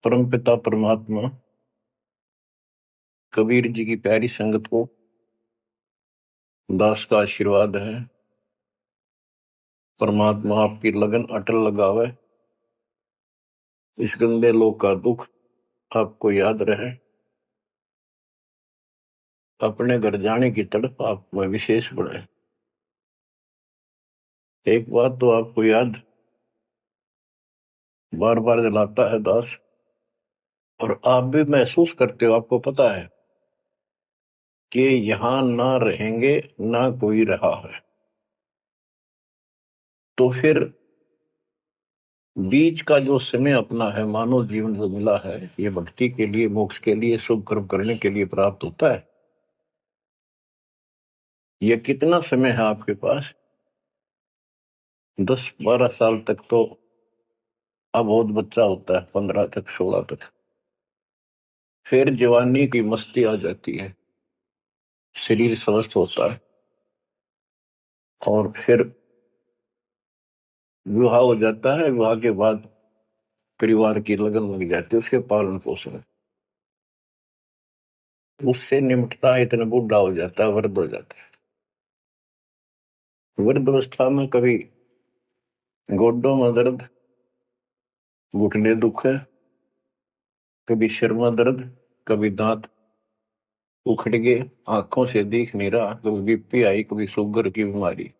परमपिता परमात्मा कबीर जी की प्यारी संगत को दास का आशीर्वाद है। परमात्मा आपकी लगन अटल लगावे, इस गंदे लोक का दुख आपको याद रहे, अपने घर जाने की तड़प आप में विशेष बढ़े। एक बात तो आपको याद बार बार दिलाता है दास, और आप भी महसूस करते हो, आपको पता है कि यहां ना रहेंगे ना कोई रहा है, तो फिर बीच का जो समय अपना है, मानव जीवन जो मिला है, ये भक्ति के लिए, मोक्ष के लिए, शुभ कर्म करने के लिए प्राप्त होता है। ये कितना समय है आपके पास? 10-12 साल तक तो अब बहुत बच्चा होता है, 15 तक, 16 तक। फिर जवानी की मस्ती आ जाती है, शरीर स्वस्थ होता है, और फिर विवाह हो जाता है। विवाह के बाद परिवार की लगन लग जाती है, उसके पालन पोषण, उससे निमटता है, इतना बूढ़ा हो जाता है, वृद्ध हो जाता है। वृद्ध अवस्था में कभी गोड्डों में दर्द, घुटने दुख है, कभी सिर में दर्द, कभी दांत उखड़ गए, आंखों से दिख नहीं रहा, कभी बीपी आई, कभी शुगर की बीमारी,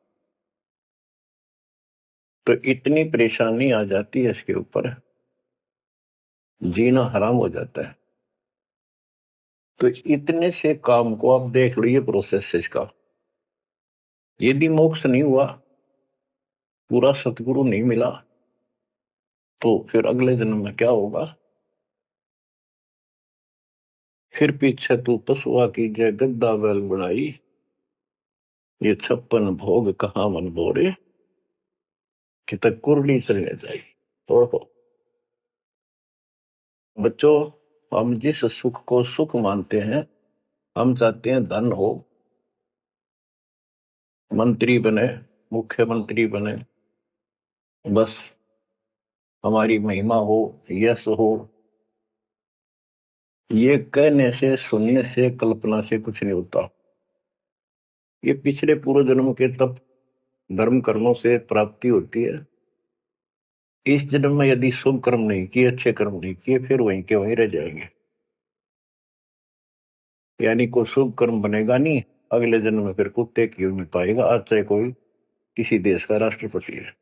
तो इतनी परेशानी आ जाती है, इसके ऊपर जीना हराम हो जाता है। तो इतने से काम को आप देख लीजिए, प्रोसेस इसका, यदि मोक्ष नहीं हुआ, पूरा सतगुरु नहीं मिला, तो फिर अगले जन्म में क्या होगा? फिर पीछे तू पशुआ की जय गद्दा बैल बनाई, ये 56 भोग कहाँ मन बोरे, कि तक कुरली चलने जाई। ओहो बच्चों, हम जिस सुख को सुख मानते हैं, हम चाहते हैं धन हो, मंत्री बने, मुख्यमंत्री बने, बस हमारी महिमा हो, यश हो। ये कहने से, सुनने से, कल्पना से कुछ नहीं होता। ये पिछले पूर्व जन्म के तप धर्म कर्मों से प्राप्ति होती है। इस जन्म में यदि शुभ कर्म नहीं किए, अच्छे कर्म नहीं किए, फिर वहीं के वहीं रह जाएंगे, यानी कोई शुभ कर्म बनेगा नहीं। अगले जन्म में फिर कुत्ते की नहीं पाएगा, आज चाहे कोई किसी देश का राष्ट्रपति है।